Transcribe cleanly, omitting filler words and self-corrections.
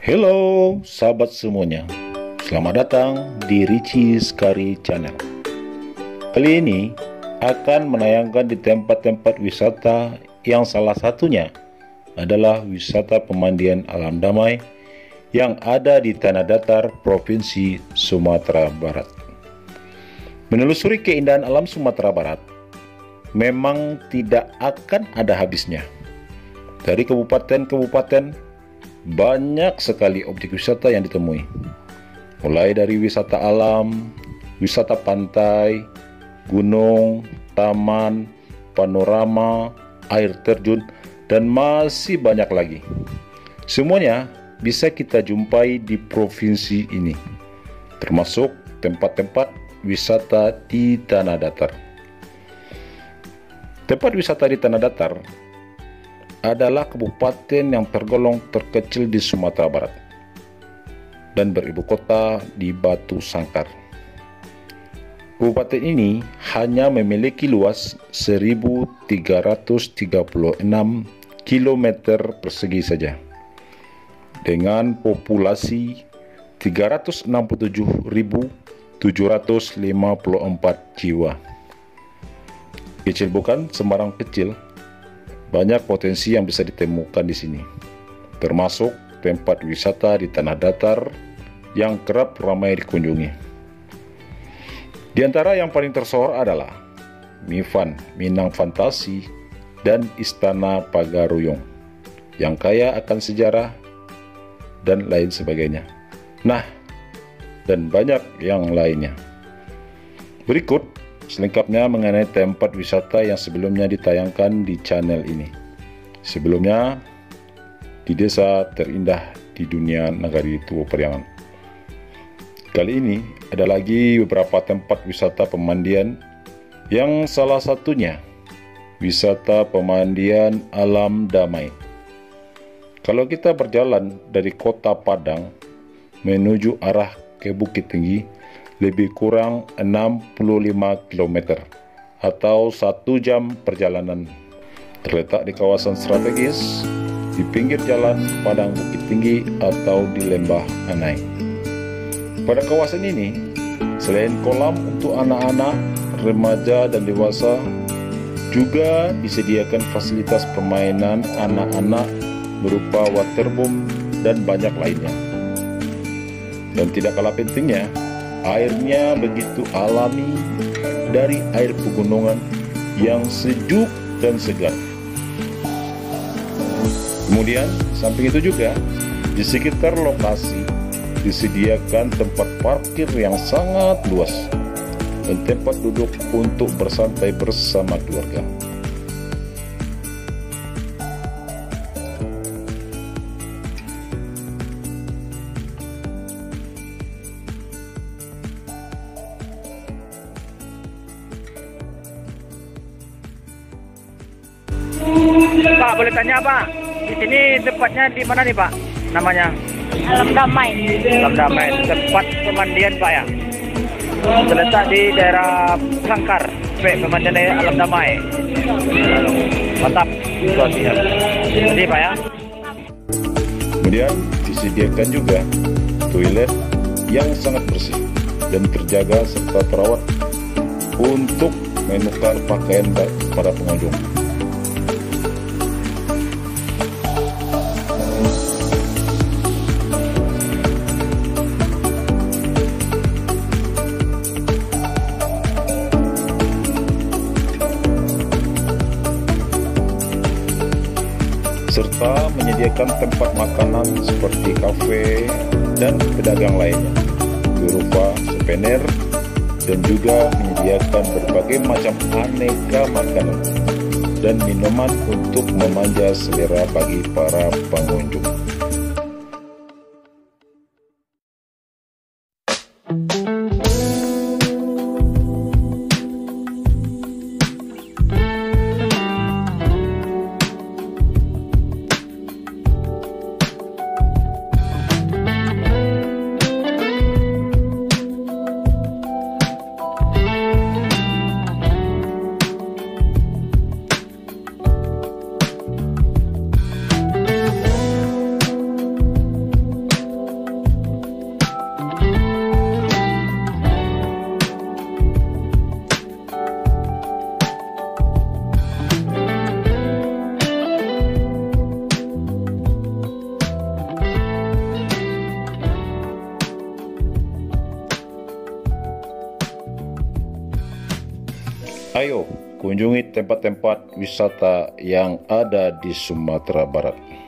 Halo sahabat semuanya, selamat datang di Ricis Kari Channel. Kali ini akan menayangkan di tempat-tempat wisata yang salah satunya adalah wisata pemandian alam damai yang ada di Tanah Datar, Provinsi Sumatera Barat. Menelusuri keindahan alam Sumatera Barat memang tidak akan ada habisnya. Dari kabupaten-kabupaten banyak sekali objek wisata yang ditemui, mulai dari wisata alam, wisata pantai, gunung, taman, panorama, air terjun, dan masih banyak lagi. Semuanya bisa kita jumpai di provinsi ini, termasuk tempat-tempat wisata di Tanah Datar. Tempat wisata di Tanah Datar adalah kabupaten yang tergolong terkecil di Sumatera Barat dan beribu kota di Batu Sangkar. Kabupaten ini hanya memiliki luas 1.336 km persegi saja, dengan populasi 367.754 jiwa. Kecil bukan sembarang kecil. Banyak potensi yang bisa ditemukan di sini, termasuk tempat wisata di Tanah Datar yang kerap ramai dikunjungi. Di antara yang paling tersohor adalah Mifan, Minang Fantasi, dan Istana Pagaruyung, yang kaya akan sejarah dan lain sebagainya. Nah, dan banyak yang lainnya. Berikut selengkapnya mengenai tempat wisata yang sebelumnya ditayangkan di channel ini. Sebelumnya, di desa terindah di dunia Nagari Tua Periangan. Kali ini ada lagi beberapa tempat wisata pemandian, yang salah satunya wisata pemandian alam damai. Kalau kita berjalan dari kota Padang menuju arah ke Bukit Tinggi, lebih kurang 65 km atau 1 jam perjalanan. Terletak di kawasan strategis di pinggir jalan Padang Bukit Tinggi atau di Lembah Anai. Pada kawasan ini, selain kolam untuk anak-anak, remaja, dan dewasa, juga disediakan fasilitas permainan anak-anak berupa waterboom dan banyak lainnya. Dan tidak kalah pentingnya, airnya begitu alami dari air pegunungan yang sejuk dan segar. Kemudian, samping itu juga, di sekitar lokasi disediakan tempat parkir yang sangat luas dan tempat duduk untuk bersantai bersama keluarga. Pak, boleh tanya Pak, di sini tempatnya di mana nih Pak? Namanya? Alam Damai. Alam Damai, tempat pemandian Pak ya? Terletak di daerah Sangkar, pemandian Alam Damai. Mantap, sosial. Jadi Pak ya? Kemudian disediakan juga toilet yang sangat bersih dan terjaga serta terawat untuk menukar pakaian para pengunjung. Serta menyediakan tempat makanan seperti kafe dan pedagang lainnya berupa souvenir, dan juga menyediakan berbagai macam aneka makanan dan minuman untuk memanja selera bagi para pengunjung. mengunjungi tempat-tempat wisata yang ada di Sumatera Barat.